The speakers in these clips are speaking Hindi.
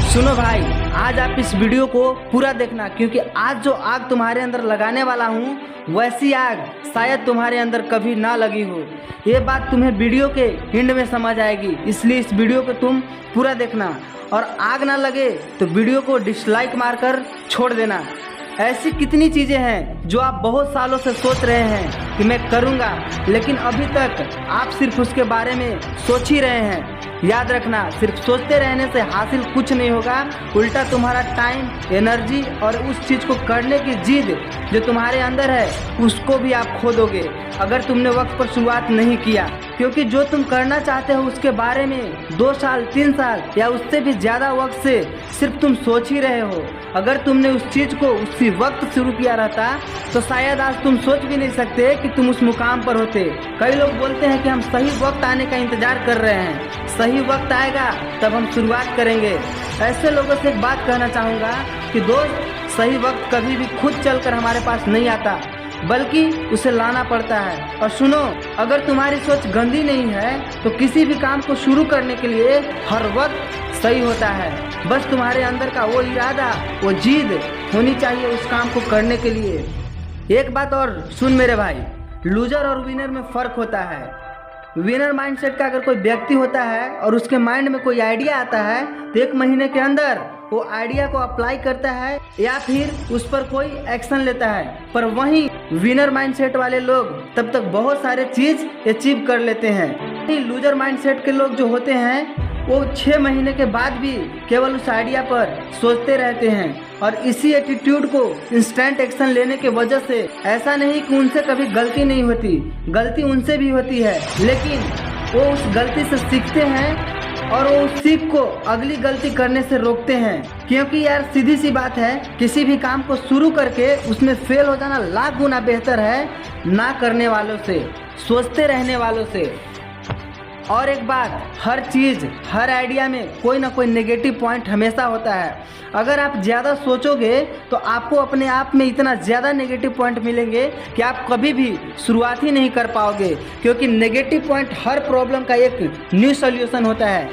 सुनो भाई, आज आप इस वीडियो को पूरा देखना, क्योंकि आज जो आग तुम्हारे अंदर लगाने वाला हूँ वैसी आग शायद तुम्हारे अंदर कभी ना लगी हो। ये बात तुम्हें वीडियो के एंड में समझ आएगी, इसलिए इस वीडियो को तुम पूरा देखना। और आग ना लगे तो वीडियो को डिसलाइक मारकर छोड़ देना। ऐसी कितनी चीज़ें हैं जो आप बहुत सालों से सोच रहे हैं कि मैं करूँगा, लेकिन अभी तक आप सिर्फ उसके बारे में सोच ही रहे हैं। याद रखना, सिर्फ सोचते रहने से हासिल कुछ नहीं होगा, उल्टा तुम्हारा टाइम, एनर्जी और उस चीज़ को करने की जिद जो तुम्हारे अंदर है उसको भी आप खो दोगे अगर तुमने वक्त पर शुरुआत नहीं किया। क्योंकि जो तुम करना चाहते हो उसके बारे में 2 साल 3 साल या उससे भी ज़्यादा वक्त से सिर्फ तुम सोच ही रहे हो। अगर तुमने उस चीज़ को उसी वक्त शुरू किया रहता तो शायद आज तुम सोच भी नहीं सकते कि तुम उस मुकाम पर होते। कई लोग बोलते हैं कि हम सही वक्त आने का इंतजार कर रहे हैं, सही वक्त आएगा तब हम शुरुआत करेंगे। ऐसे लोगों से एक बात कहना चाहूँगा कि दोस्त, सही वक्त कभी भी खुद चलकर हमारे पास नहीं आता, बल्कि उसे लाना पड़ता है। और सुनो, अगर तुम्हारी सोच गंदी नहीं है तो किसी भी काम को शुरू करने के लिए हर वक्त सही होता है। बस तुम्हारे अंदर का वो इरादा, वो जिद होनी चाहिए उस काम को करने के लिए। एक बात और सुन मेरे भाई, लूजर और विनर में फ़र्क होता है। विनर माइंडसेट का अगर कोई व्यक्ति होता है और उसके माइंड में कोई आइडिया आता है तो 1 महीने के अंदर वो आइडिया को अप्लाई करता है या फिर उस पर कोई एक्शन लेता है। पर वहीं विनर माइंडसेट वाले लोग तब तक बहुत सारे चीज़ अचीव कर लेते हैं। लूजर माइंडसेट के लोग जो होते हैं वो 6 महीने के बाद भी केवल उस आइडिया पर सोचते रहते हैं। और इसी एटीट्यूड को इंस्टेंट एक्शन लेने के वजह से ऐसा नहीं कि उनसे कभी गलती नहीं होती, गलती उनसे भी होती है, लेकिन वो उस गलती से सीखते हैं और वो उस सीख को अगली गलती करने से रोकते हैं। क्योंकि यार सीधी सी बात है, किसी भी काम को शुरू करके उसमें फेल हो जाना लाख गुना बेहतर है ना करने वालों से, सोचते रहने वालों से। और एक बात, हर चीज़, हर आइडिया में कोई ना कोई नेगेटिव पॉइंट हमेशा होता है। अगर आप ज़्यादा सोचोगे तो आपको अपने आप में इतना ज़्यादा नेगेटिव पॉइंट मिलेंगे कि आप कभी भी शुरुआत ही नहीं कर पाओगे। क्योंकि नेगेटिव पॉइंट हर प्रॉब्लम का एक न्यू सॉल्यूशन होता है।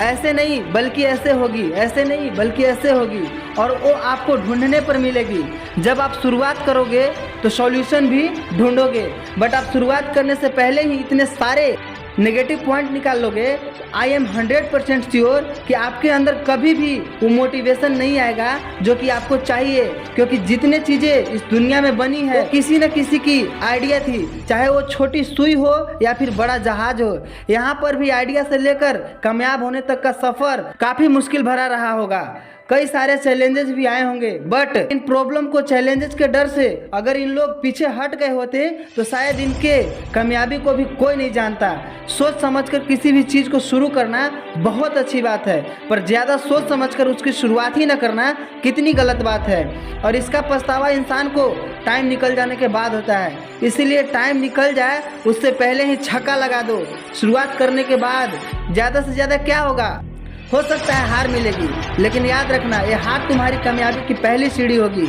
ऐसे नहीं बल्कि ऐसे होगी, ऐसे नहीं बल्कि ऐसे होगी, और वो आपको ढूंढने पर मिलेगी। जब आप शुरुआत करोगे तो सॉल्यूशन भी ढूंढोगे, बट आप शुरुआत करने से पहले ही इतने सारे नेगेटिव पॉइंट निकाल लोगे, आई एम 100% श्योर कि आपके अंदर कभी भी वो मोटिवेशन नहीं आएगा जो कि आपको चाहिए। क्योंकि जितने चीज़ें इस दुनिया में बनी है किसी न किसी की आइडिया थी, चाहे वो छोटी सुई हो या फिर बड़ा जहाज हो। यहाँ पर भी आइडिया से लेकर कामयाब होने तक का सफ़र काफ़ी मुश्किल भरा रहा होगा। कई सारे चैलेंजेस भी आए होंगे, बट इन प्रॉब्लम को, चैलेंजेस के डर से अगर इन लोग पीछे हट गए होते तो शायद इनके कामयाबी को भी कोई नहीं जानता। सोच समझकर किसी भी चीज़ को शुरू करना बहुत अच्छी बात है, पर ज़्यादा सोच समझकर उसकी शुरुआत ही न करना कितनी गलत बात है। और इसका पछतावा इंसान को टाइम निकल जाने के बाद होता है। इसीलिए टाइम निकल जाए उससे पहले ही छक्का लगा दो। शुरुआत करने के बाद ज़्यादा से ज़्यादा क्या होगा, हो सकता है हार मिलेगी, लेकिन याद रखना ये हार तुम्हारी कामयाबी की पहली सीढ़ी होगी।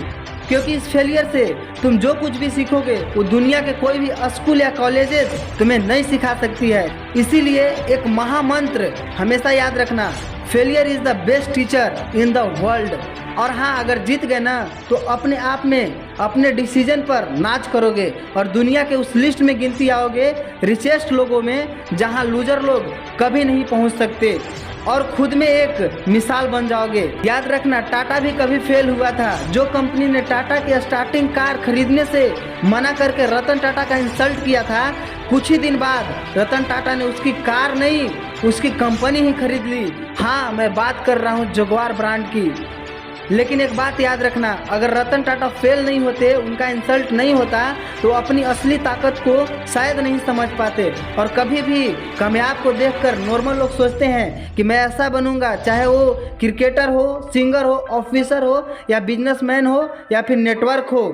क्योंकि इस फेलियर से तुम जो कुछ भी सीखोगे वो दुनिया के कोई भी स्कूल या कॉलेजेस तुम्हें नहीं सिखा सकती है। इसीलिए एक महामंत्र हमेशा याद रखना, failure is the best teacher in the world. और हाँ, अगर जीत गए ना तो अपने आप में, अपने डिसीजन पर नाच करोगे और दुनिया के उस लिस्ट में गिनती आओगे रिचेस्ट लोगों में, जहाँ लूजर लोग कभी नहीं पहुँच सकते, और खुद में एक मिसाल बन जाओगे। याद रखना, टाटा भी कभी फेल हुआ था। जो कंपनी ने टाटा की स्टार्टिंग कार खरीदने से मना करके रतन टाटा का इंसल्ट किया था, कुछ ही दिन बाद रतन टाटा ने उसकी कार नहीं, उसकी कंपनी ही खरीद ली। हाँ, मैं बात कर रहा हूँ जगुआर ब्रांड की। लेकिन एक बात याद रखना, अगर रतन टाटा फेल नहीं होते, उनका इंसल्ट नहीं होता, तो अपनी असली ताकत को शायद नहीं समझ पाते। और कभी भी कामयाब को देखकर नॉर्मल लोग सोचते हैं कि मैं ऐसा बनूंगा, चाहे वो क्रिकेटर हो, सिंगर हो, ऑफिसर हो या बिजनेसमैन हो या फिर नेटवर्क हो।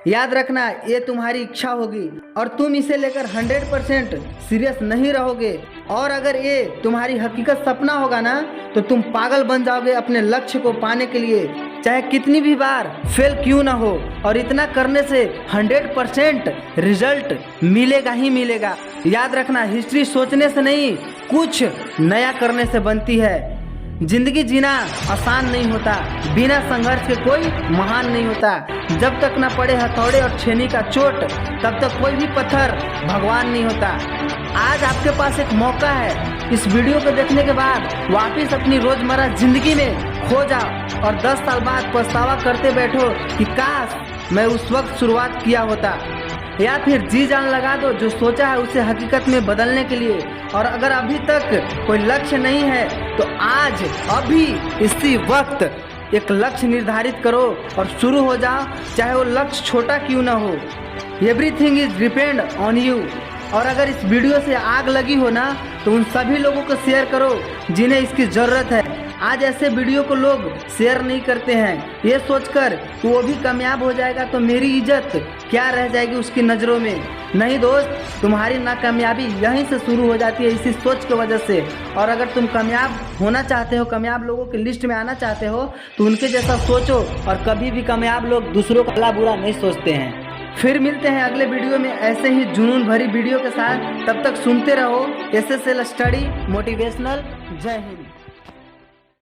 याद रखना, ये तुम्हारी इच्छा होगी और तुम इसे लेकर 100% सीरियस नहीं रहोगे। और अगर ये तुम्हारी हकीकत सपना होगा ना तो तुम पागल बन जाओगे अपने लक्ष्य को पाने के लिए, चाहे कितनी भी बार फेल क्यों ना हो। और इतना करने से 100% रिजल्ट मिलेगा ही मिलेगा। याद रखना, हिस्ट्री सोचने से नहीं, कुछ नया करने से बनती है। जिंदगी जीना आसान नहीं होता, बिना संघर्ष के कोई महान नहीं होता। जब तक न पड़े हथौड़े और छेनी का चोट, तब तक कोई भी पत्थर भगवान नहीं होता। आज आपके पास एक मौका है, इस वीडियो को देखने के बाद वापस अपनी रोजमर्रा जिंदगी में खो जाओ और 10 साल बाद पछतावा करते बैठो कि काश मैं उस वक्त शुरुआत किया होता। या फिर जी जान लगा दो जो सोचा है उसे हकीकत में बदलने के लिए। और अगर अभी तक कोई लक्ष्य नहीं है तो आज अभी इसी वक्त एक लक्ष्य निर्धारित करो और शुरू हो जाओ, चाहे वो लक्ष्य छोटा क्यों ना हो। Everything is depend on you. और अगर इस वीडियो से आग लगी हो ना तो उन सभी लोगों को शेयर करो जिन्हें इसकी ज़रूरत है। आज ऐसे वीडियो को लोग शेयर नहीं करते हैं, ये सोचकर कि वो भी कामयाब हो जाएगा तो मेरी इज्जत क्या रह जाएगी उसकी नज़रों में। नहीं दोस्त, तुम्हारी नाकामयाबी यहीं से शुरू हो जाती है, इसी सोच की वजह से। और अगर तुम कामयाब होना चाहते हो, कामयाब लोगों की लिस्ट में आना चाहते हो, तो उनके जैसा सोचो। और कभी भी कामयाब लोग दूसरों का भला बुरा नहीं सोचते हैं। फिर मिलते हैं अगले वीडियो में ऐसे ही जुनून भरी वीडियो के साथ। तब तक सुनते रहो SSL स्टडी मोटिवेशनल। जय हिंद।